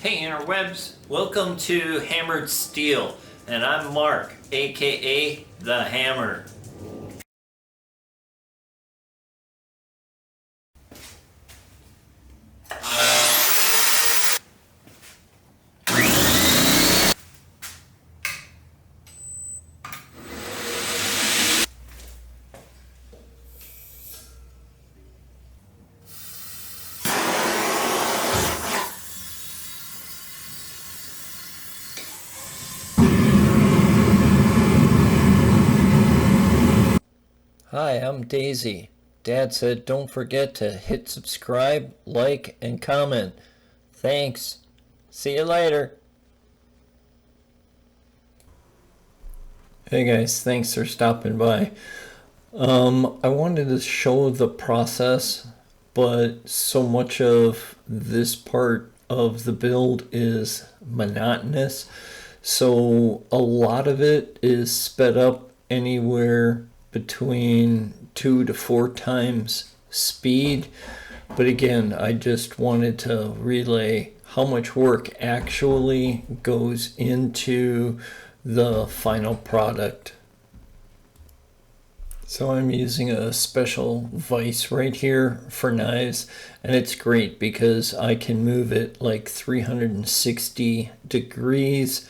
Hey interwebs, welcome to Hammered Steel, and I'm Mark, aka The Hammer. Hi, I'm Daisy. Dad said don't forget to hit subscribe, like, and comment. Thanks. See you later. Hey guys, thanks for stopping by. I wanted to show the process, but so much of this part of the build is monotonous. So a lot of it is sped up anywhere between 2 to 4 times speed. But again, I just wanted to relay how much work actually goes into the final product. So I'm using a special vise right here for knives, and it's great because I can move it like 360 degrees,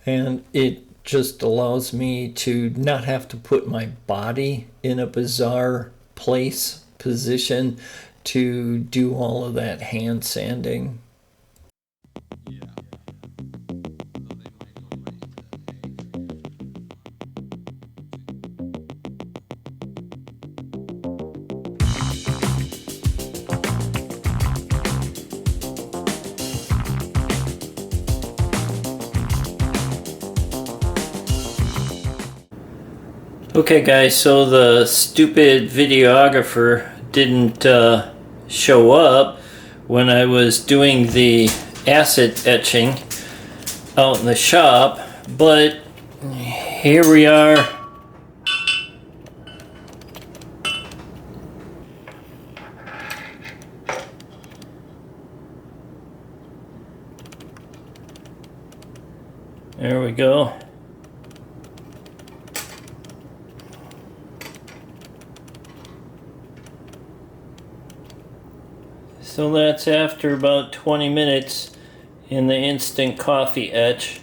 and it just allows me to not have to put my body in a bizarre position to do all of that hand sanding. Okay guys, so the stupid videographer didn't show up when I was doing the acid etching out in the shop, but here we are. There we go. So that's after about 20 minutes in the instant coffee etch.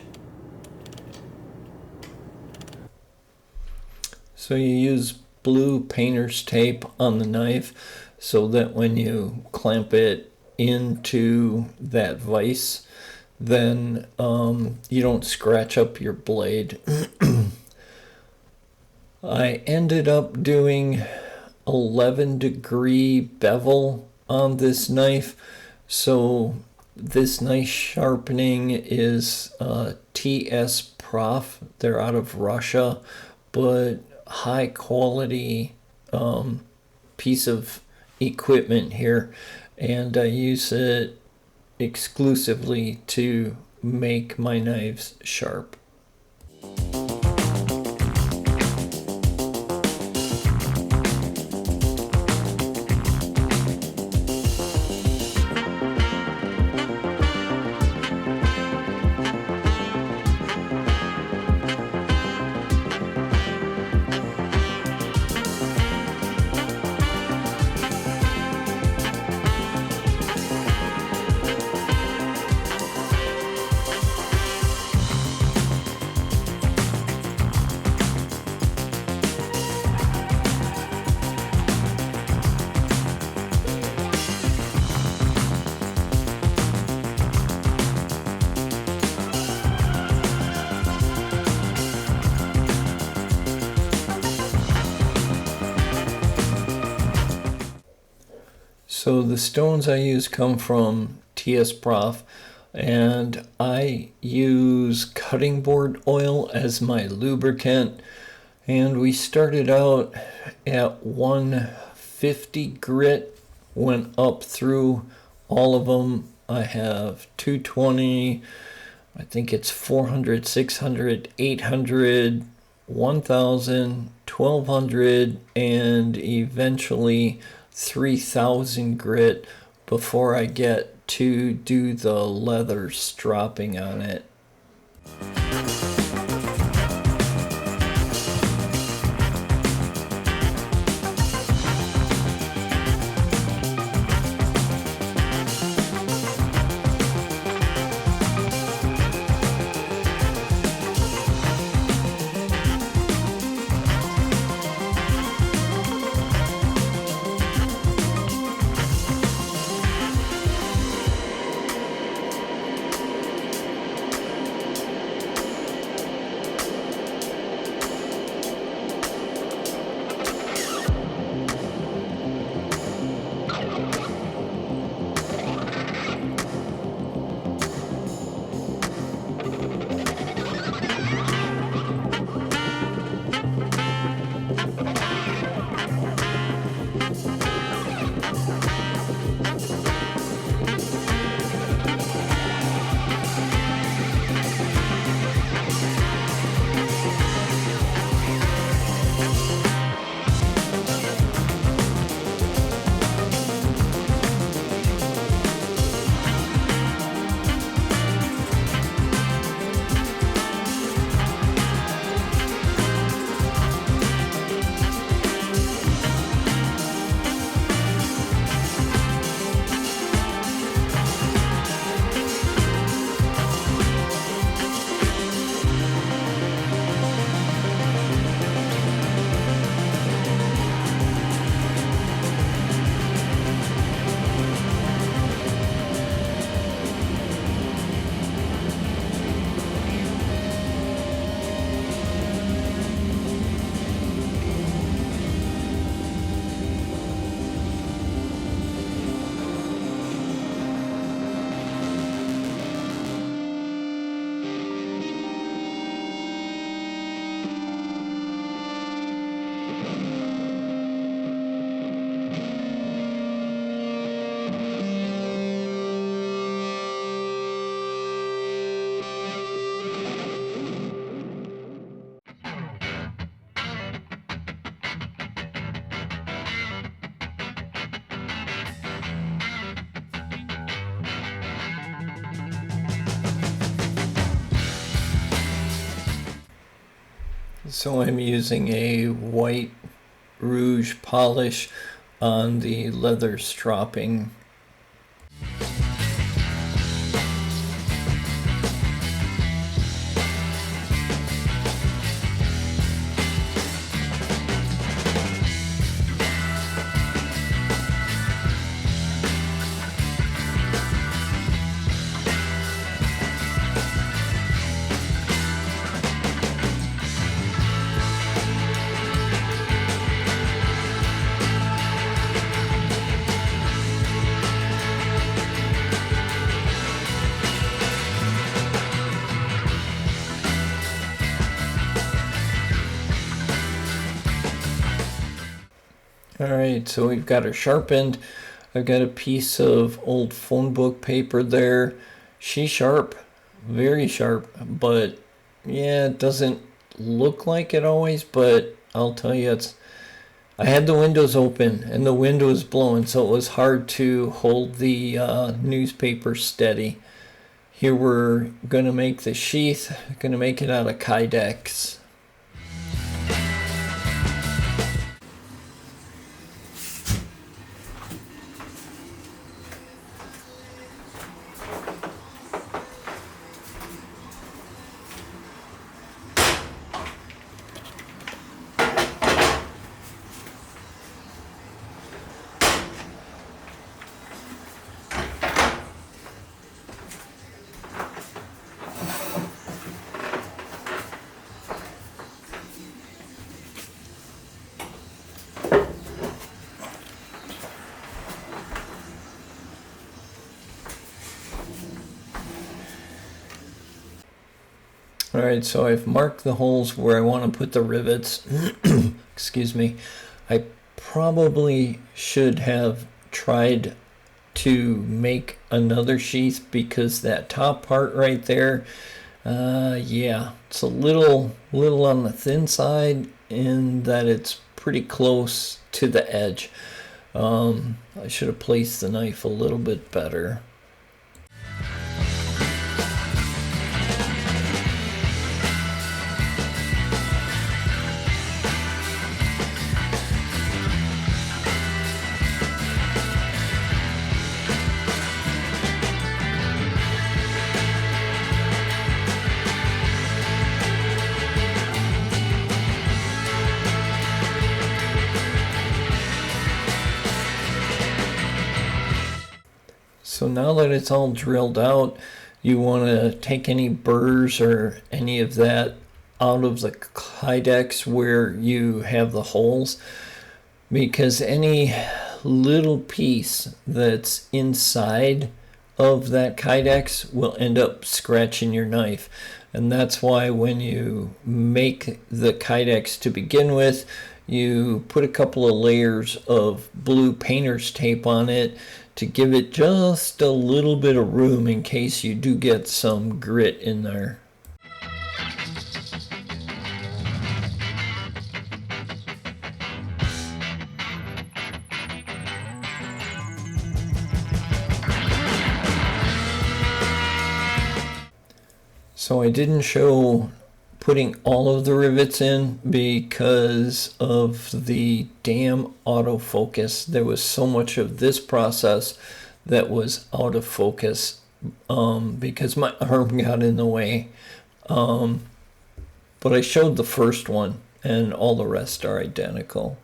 So you use blue painter's tape on the knife so that when you clamp it into that vise, then you don't scratch up your blade. I ended up doing 11-degree bevel on this knife, so this knife sharpening is TS Prof. They're out of Russia, but high quality piece of equipment here, and I use it exclusively to make my knives sharp. So the stones I use come from TS Prof, and I use cutting board oil as my lubricant, and we started out at 150 grit, went up through all of them. I have 220, I think it's 400, 600, 800, 1000, 1200, and eventually 3000 grit before I get to do the leather stropping on it. So I'm using a white rouge polish on the leather stropping. Alright, so we've got her sharpened. I've got a piece of old phone book paper there. She's sharp, very sharp, but yeah, it doesn't look like it always, but I'll tell you, I had the windows open and the wind was blowing, so it was hard to hold the newspaper steady. Here we're going to make the sheath, going to make it out of Kydex. Alright, so I've marked the holes where I want to put the rivets. Excuse me. I probably should have tried to make another sheath because that top part right there, yeah, it's a little on the thin side in that it's pretty close to the edge. I should have placed the knife a little bit better. So now that it's all drilled out, you want to take any burrs or any of that out of the kydex where you have the holes, because any little piece that's inside of that kydex will end up scratching your knife. And that's why when you make the kydex to begin with, you put a couple of layers of blue painter's tape on it to give it just a little bit of room in case you do get some grit in there. So I didn't show putting all of the rivets in because of the damn autofocus. There was so much of this process that was out of focus because my arm got in the way. But I showed the first one, and all the rest are identical.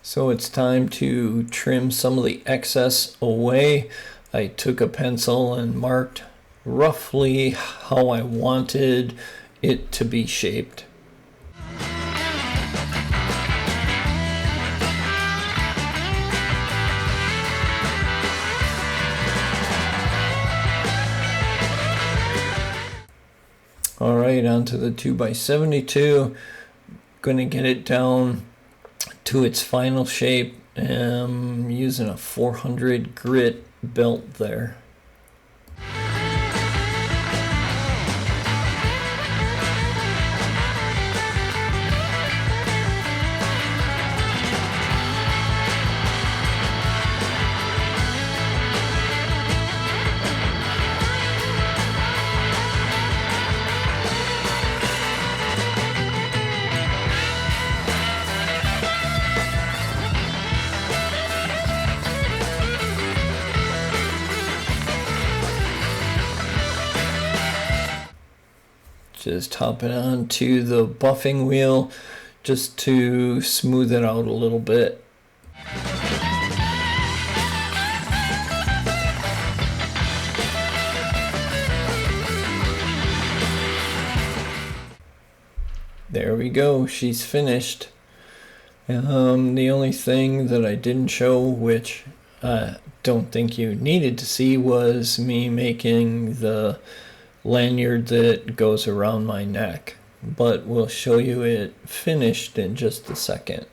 So it's time to trim some of the excess away. I took a pencil and marked roughly how I wanted it to be shaped. All right, onto the 2x72. Gonna get it down to its final shape. I'm using a 400 grit belt there. Just hopping onto the buffing wheel just to smooth it out a little bit. There we go, she's finished. The only thing that I didn't show, which I don't think you needed to see, was me making the lanyard that goes around my neck, but we'll show you it finished in just a second.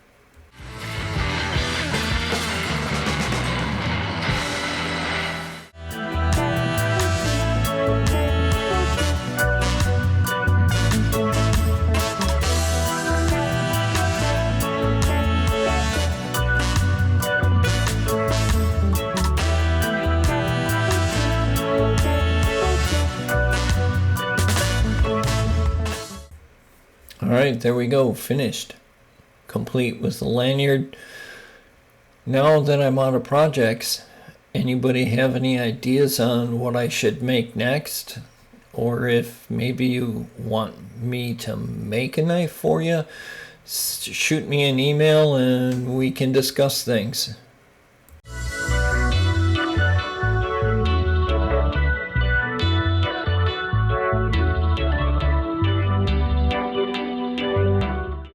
Alright, there we go, finished. Complete with the lanyard. Now that I'm out of projects, anybody have any ideas on what I should make next? Or if maybe you want me to make a knife for you, shoot me an email and we can discuss things.